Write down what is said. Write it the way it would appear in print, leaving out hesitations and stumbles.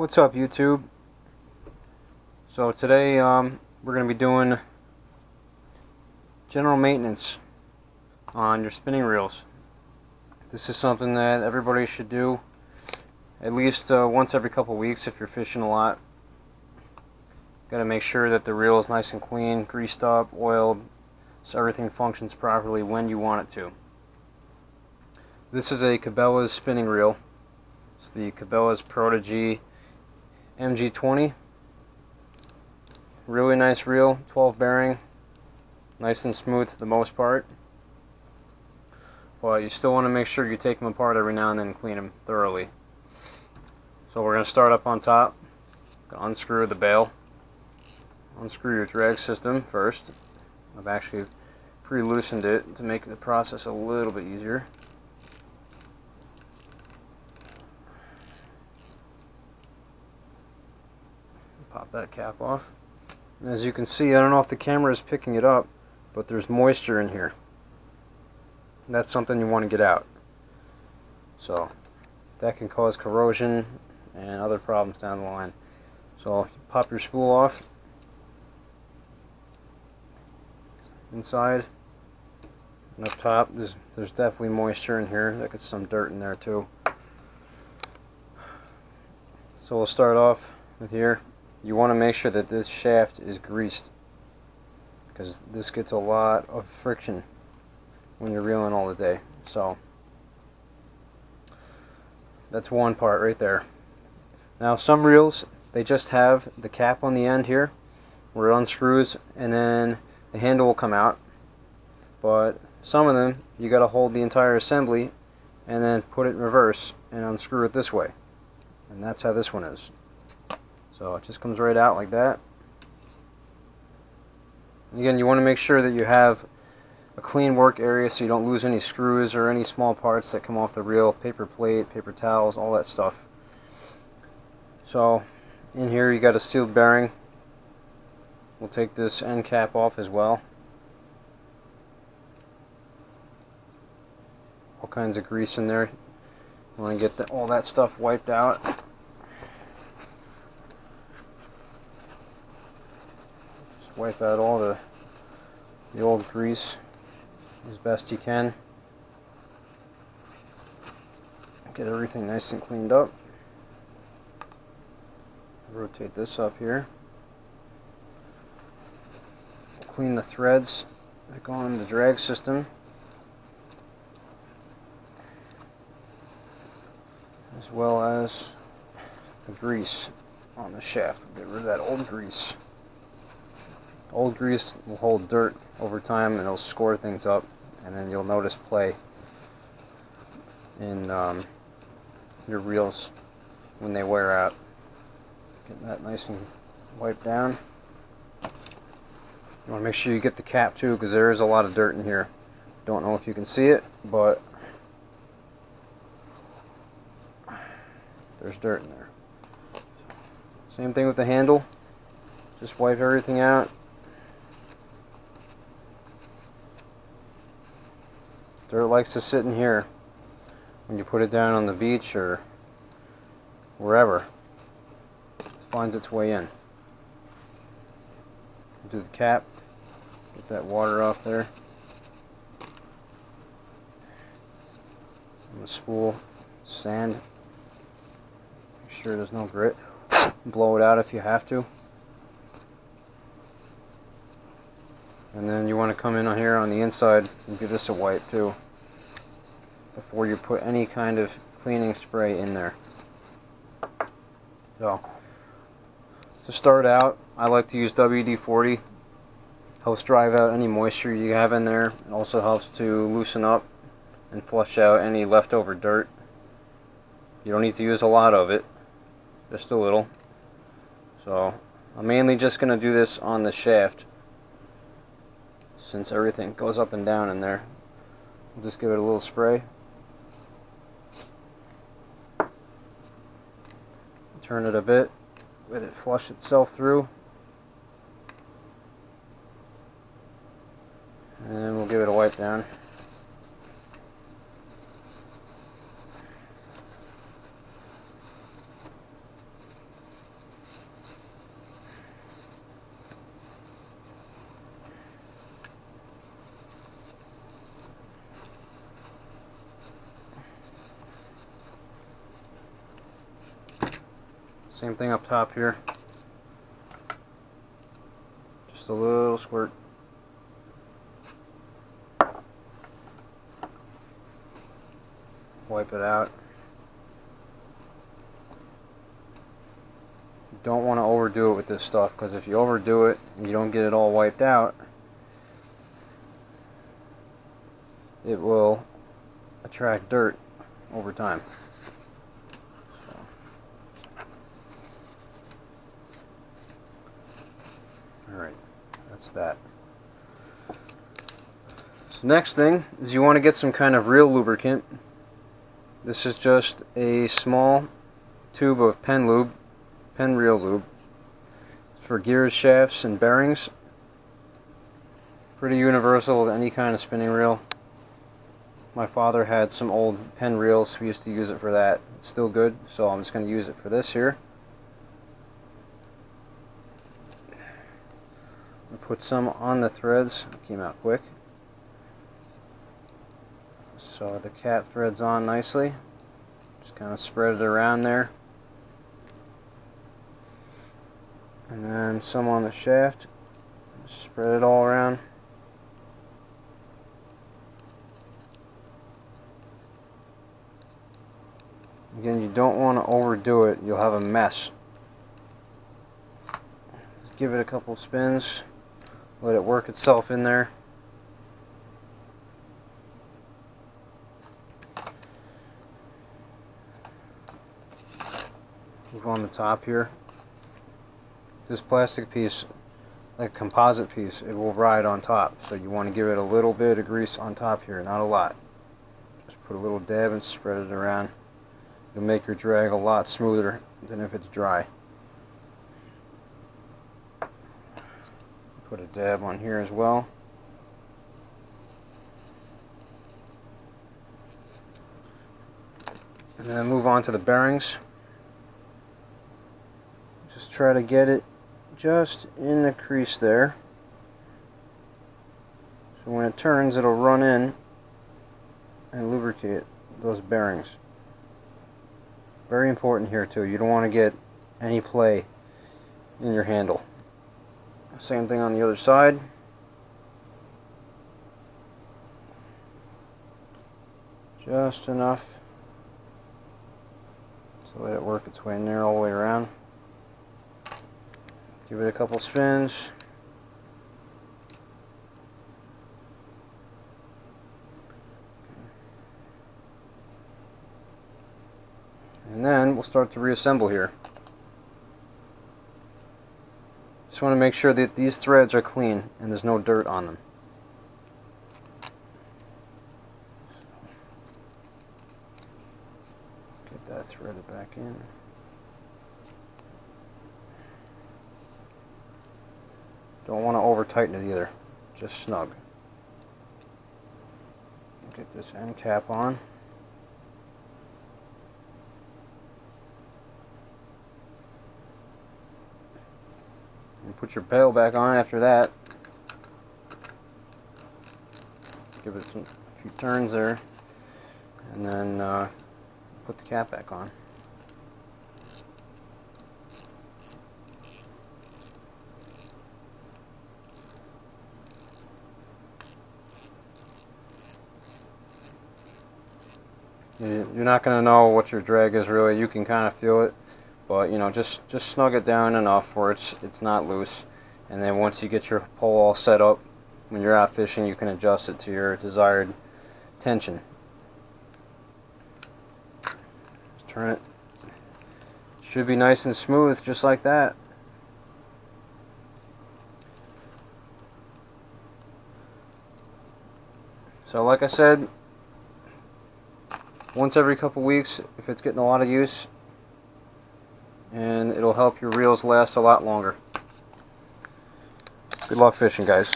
What's up, YouTube? So today we're going to be doing general maintenance on your spinning reels. This is something that everybody should do at least once every couple weeks if you're fishing a lot. Got to make sure that the reel is nice and clean, greased up, oiled, so everything functions properly when you want it to. This is a Cabela's spinning reel. It's the Cabela's Prodigy MG20. Really nice reel, 12 bearing, nice and smooth for the most part. But you still want to make sure you take them apart every now and then and clean them thoroughly. So we're going to start up on top. Unscrew the bail. Unscrew your drag system first. I've actually pre-loosened it to make the process a little bit easier. Pop that cap off. And as you can see, I don't know if the camera is picking it up, but there's moisture in here. That's something you want to get out. So that can cause corrosion and other problems down the line. So pop your spool off. Inside and up top, there's definitely moisture in here. There gets some dirt in there too. So we'll start off with here. You want to make sure that this shaft is greased, because this gets a lot of friction when you're reeling all the day. So that's one part right there. Now some reels, they just have the cap on the end here where it unscrews and then the handle will come out, but some of them you got to hold the entire assembly and then put it in reverse and unscrew it this way, and that's how this one is. So it just comes right out like that. Again, you want to make sure that you have a clean work area so you don't lose any screws or any small parts that come off the reel, paper plate, paper towels, all that stuff. So in here you got a sealed bearing. We'll take this end cap off as well. All kinds of grease in there. You want to get all that stuff wiped out. Just wipe out all the old grease as best you can. Get everything nice and cleaned up. Rotate this up here. Clean the threads that go on the drag system, as well as the grease on the shaft. Get rid of that old grease. Old grease will hold dirt over time and it'll score things up, and then you'll notice play in your reels when they wear out. Get that nice and wiped down. You want to make sure you get the cap too, because there is a lot of dirt in here. Don't know if you can see it, but there's dirt in there. Same thing with the handle. Just wipe everything out. Dirt likes to sit in here when you put it down on the beach or wherever. It finds its way in. Do the cap, get that water off there. And the spool, sand, make sure there's no grit. Blow it out if you have to. And then you want to come in on here on the inside and give this a wipe too, before you put any kind of cleaning spray in there. So to start out, I like to use WD-40. Helps drive out any moisture you have in there. It also helps to loosen up and flush out any leftover dirt. You don't need to use a lot of it, just a little. So I'm mainly just going to do this on the shaft, since everything goes up and down in there. I'll just give it a little spray. Turn it a bit, let it flush itself through. And then we'll give it a wipe down. Same thing up top here. Just a little squirt. Wipe it out. You don't want to overdo it with this stuff, because if you overdo it and you don't get it all wiped out, it will attract dirt over time. Alright, that's that. So next thing is you want to get some kind of real lubricant. This is just a small tube of Penn Lube, Penn Real Lube. It's for gears, shafts, and bearings. Pretty universal with any kind of spinning reel. My father had some old Penn reels. We used to use it for that. It's still good, so I'm just going to use it for this here. Put some on the threads. It came out quick. So the cap threads on nicely. Just kind of spread it around there. And then some on the shaft. Spread it all around. Again, you don't want to overdo it. You'll have a mess. Just give it a couple spins. Let it work itself in there. Move on the top here. This plastic piece, like a composite piece, it will ride on top. So you want to give it a little bit of grease on top here, not a lot. Just put a little dab and spread it around. It'll make your drag a lot smoother than if it's dry. Put a dab on here as well. And then move on to the bearings. Just try to get it just in the crease there. So when it turns, it'll run in and lubricate those bearings. Very important here too. You don't want to get any play in your handle. Same thing on the other side. Just enough to let it work its way in there all the way around. Give it a couple spins. And then we'll start to reassemble here. Just want to make sure that these threads are clean and there's no dirt on them. Get that threaded back in. Don't want to over tighten it either, just snug. Get this end cap on. And put your pail back on after that. Give it a few turns there, and then put the cap back on. You're not going to know what your drag is really. You can kind of feel it. But you know, just snug it down enough where it's not loose, and then once you get your pole all set up, when you're out fishing, you can adjust it to your desired tension. Turn it. Should be nice and smooth, just like that. So, like I said, once every couple weeks, if it's getting a lot of use. And it'll help your reels last a lot longer. Good luck fishing, guys.